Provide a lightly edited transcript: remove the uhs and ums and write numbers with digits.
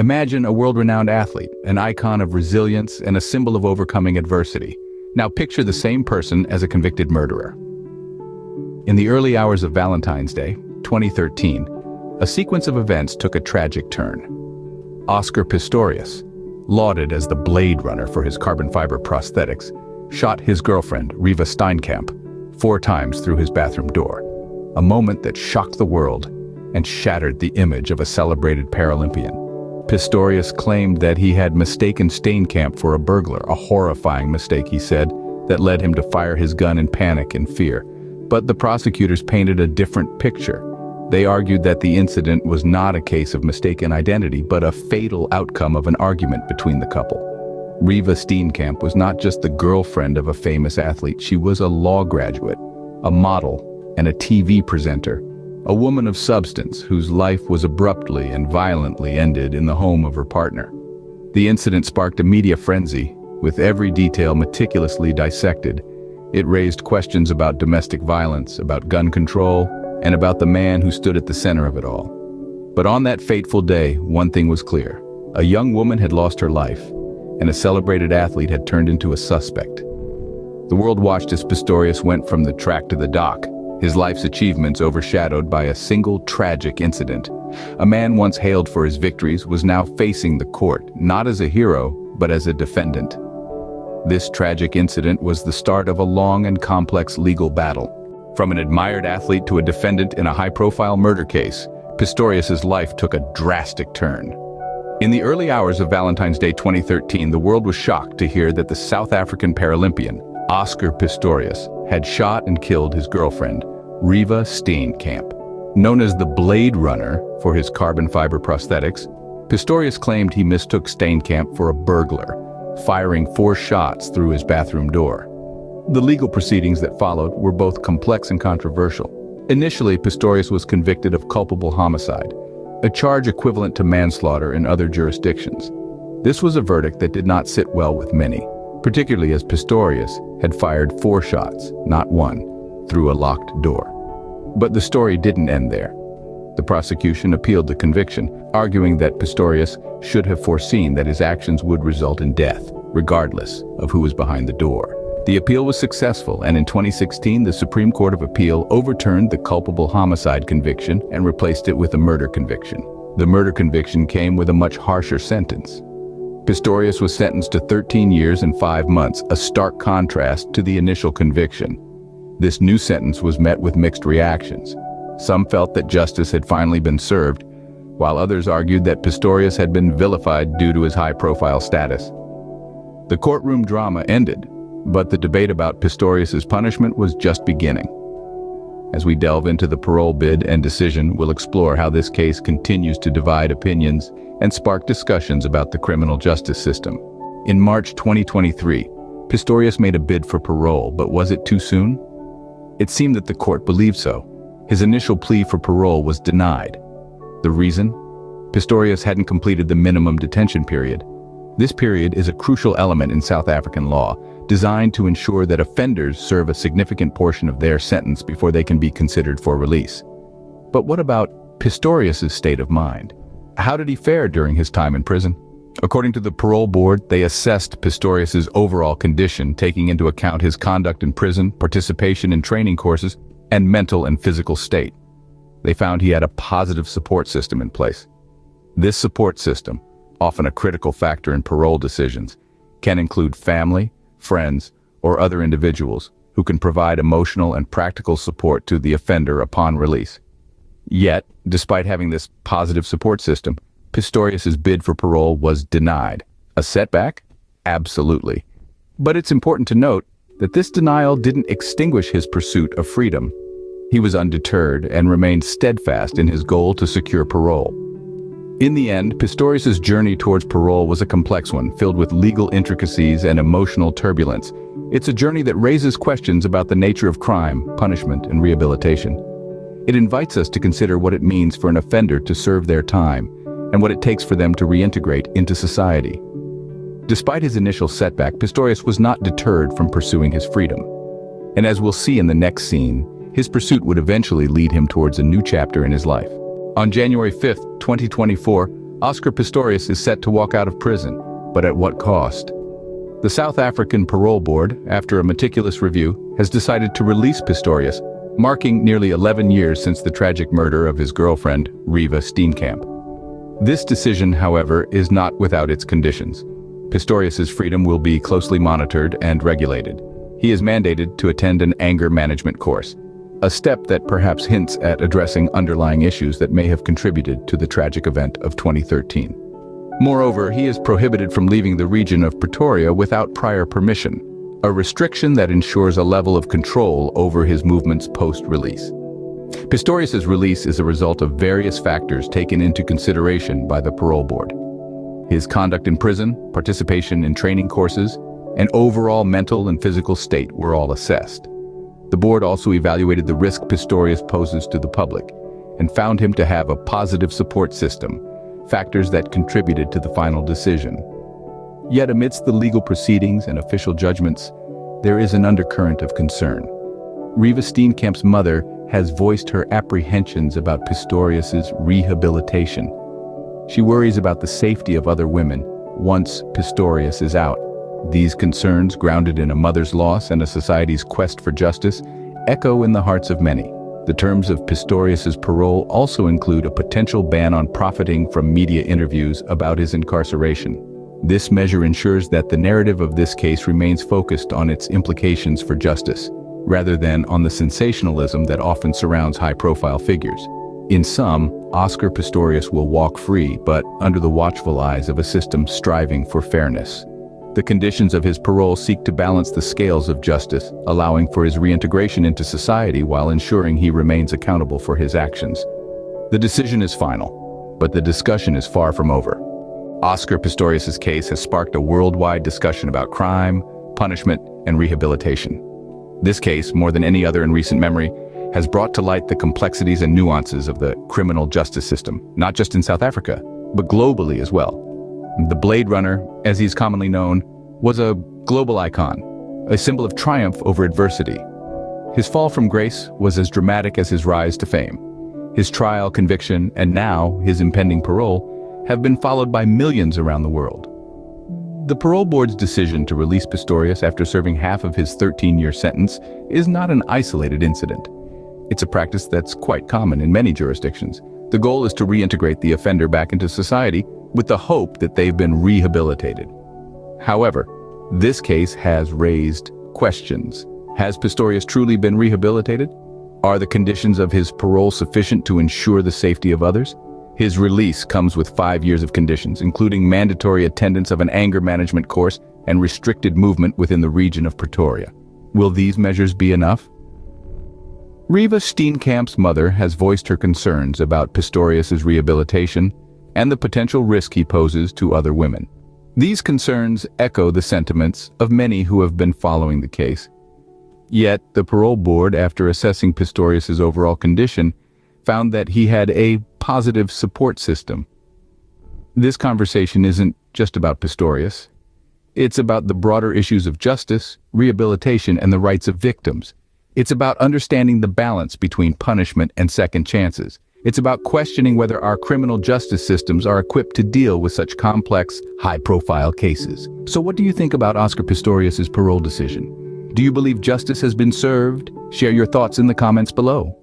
Imagine a world-renowned athlete, an icon of resilience and a symbol of overcoming adversity. Now picture the same person as a convicted murderer. In the early hours of Valentine's Day, 2013, a sequence of events took a tragic turn. Oscar Pistorius, lauded as the Blade Runner for his carbon fiber prosthetics, shot his girlfriend, Reeva Steenkamp, 4 times through his bathroom door. A moment that shocked the world and shattered the image of a celebrated Paralympian. Pistorius claimed that he had mistaken Steenkamp for a burglar, a horrifying mistake, he said, that led him to fire his gun in panic and fear. But the prosecutors painted a different picture. They argued that the incident was not a case of mistaken identity, but a fatal outcome of an argument between the couple. Reeva Steenkamp was not just the girlfriend of a famous athlete, she was a law graduate, a model, and a TV presenter. A woman of substance whose life was abruptly and violently ended in the home of her partner. The incident sparked a media frenzy, with every detail meticulously dissected. It raised questions about domestic violence, about gun control, and about the man who stood at the center of it all. But on that fateful day, one thing was clear. A young woman had lost her life, and a celebrated athlete had turned into a suspect. The world watched as Pistorius went from the track to the dock, his life's achievements overshadowed by a single tragic incident. A man once hailed for his victories was now facing the court, not as a hero, but as a defendant. This tragic incident was the start of a long and complex legal battle. From an admired athlete to a defendant in a high-profile murder case, Pistorius' life took a drastic turn. In the early hours of Valentine's Day 2013, the world was shocked to hear that the South African Paralympian, Oscar Pistorius, had shot and killed his girlfriend, Reeva Steenkamp. Known as the Blade Runner for his carbon fiber prosthetics, Pistorius claimed he mistook Steenkamp for a burglar, firing 4 shots through his bathroom door. The legal proceedings that followed were both complex and controversial. Initially, Pistorius was convicted of culpable homicide, a charge equivalent to manslaughter in other jurisdictions. This was a verdict that did not sit well with many, particularly as Pistorius had fired 4 shots, not 1, through a locked door. But the story didn't end there. The prosecution appealed the conviction, arguing that Pistorius should have foreseen that his actions would result in death, regardless of who was behind the door. The appeal was successful, and in 2016, the Supreme Court of Appeal overturned the culpable homicide conviction and replaced it with a murder conviction. The murder conviction came with a much harsher sentence. Pistorius was sentenced to 13 years and 5 months, a stark contrast to the initial conviction. This new sentence was met with mixed reactions. Some felt that justice had finally been served, while others argued that Pistorius had been vilified due to his high-profile status. The courtroom drama ended, but the debate about Pistorius' punishment was just beginning. As we delve into the parole bid and decision, we'll explore how this case continues to divide opinions and spark discussions about the criminal justice system. In March 2023, Pistorius made a bid for parole, but was it too soon? It seemed that the court believed so. His initial plea for parole was denied. The reason? Pistorius hadn't completed the minimum detention period. This period is a crucial element in South African law, designed to ensure that offenders serve a significant portion of their sentence before they can be considered for release. But what about Pistorius' state of mind? How did he fare during his time in prison? According to the parole board, they assessed Pistorius' overall condition, taking into account his conduct in prison, participation in training courses, and mental and physical state. They found he had a positive support system in place. This support system, often a critical factor in parole decisions, can include family, friends, or other individuals who can provide emotional and practical support to the offender upon release. Yet, despite having this positive support system, Pistorius' bid for parole was denied. A setback? Absolutely. But it's important to note that this denial didn't extinguish his pursuit of freedom. He was undeterred and remained steadfast in his goal to secure parole. In the end, Pistorius' journey towards parole was a complex one, filled with legal intricacies and emotional turbulence. It's a journey that raises questions about the nature of crime, punishment, and rehabilitation. It invites us to consider what it means for an offender to serve their time, and what it takes for them to reintegrate into society. Despite his initial setback, Pistorius was not deterred from pursuing his freedom. And as we'll see in the next scene, his pursuit would eventually lead him towards a new chapter in his life. On January 5, 2024, Oscar Pistorius is set to walk out of prison, but at what cost? The South African Parole Board, after a meticulous review, has decided to release Pistorius, marking nearly 11 years since the tragic murder of his girlfriend, Reeva Steenkamp. This decision, however, is not without its conditions. Pistorius's freedom will be closely monitored and regulated. He is mandated to attend an anger management course, a step that perhaps hints at addressing underlying issues that may have contributed to the tragic event of 2013. Moreover, he is prohibited from leaving the region of Pretoria without prior permission, a restriction that ensures a level of control over his movements post-release. Pistorius's release is a result of various factors taken into consideration by the parole board. His conduct in prison, participation in training courses, and overall mental and physical state were all assessed. The board also evaluated the risk Pistorius poses to the public and found him to have a positive support system, factors that contributed to the final decision. Yet amidst the legal proceedings and official judgments, there is an undercurrent of concern. Reeva Steenkamp's mother has voiced her apprehensions about Pistorius's rehabilitation. She worries about the safety of other women once Pistorius is out. These concerns, grounded in a mother's loss and a society's quest for justice, echo in the hearts of many. The terms of Pistorius's parole also include a potential ban on profiting from media interviews about his incarceration. This measure ensures that the narrative of this case remains focused on its implications for justice, rather than on the sensationalism that often surrounds high-profile figures. In sum, Oscar Pistorius will walk free, but under the watchful eyes of a system striving for fairness. The conditions of his parole seek to balance the scales of justice, allowing for his reintegration into society while ensuring he remains accountable for his actions. The decision is final, but the discussion is far from over. Oscar Pistorius's case has sparked a worldwide discussion about crime, punishment, and rehabilitation. This case, more than any other in recent memory, has brought to light the complexities and nuances of the criminal justice system, not just in South Africa, but globally as well. The Blade Runner, as he's commonly known, was a global icon, a symbol of triumph over adversity. His fall from grace was as dramatic as his rise to fame. His trial, conviction, and now his impending parole have been followed by millions around the world. The parole board's decision to release Pistorius after serving half of his 13-year sentence is not an isolated incident. It's a practice that's quite common in many jurisdictions. The goal is to reintegrate the offender back into society with the hope that they've been rehabilitated. However, this case has raised questions. Has Pistorius truly been rehabilitated? Are the conditions of his parole sufficient to ensure the safety of others? His release comes with 5 years of conditions, including mandatory attendance of an anger management course and restricted movement within the region of Pretoria. Will these measures be enough? Reeva Steenkamp's mother has voiced her concerns about Pistorius's rehabilitation and the potential risk he poses to other women. These concerns echo the sentiments of many who have been following the case. Yet, the parole board, after assessing Pistorius's overall condition, found that he had a positive support system. This conversation isn't just about Pistorius. It's about the broader issues of justice, rehabilitation, and the rights of victims. It's about understanding the balance between punishment and second chances. It's about questioning whether our criminal justice systems are equipped to deal with such complex, high-profile cases. So what do you think about Oscar Pistorius's parole decision? Do you believe justice has been served? Share your thoughts in the comments below.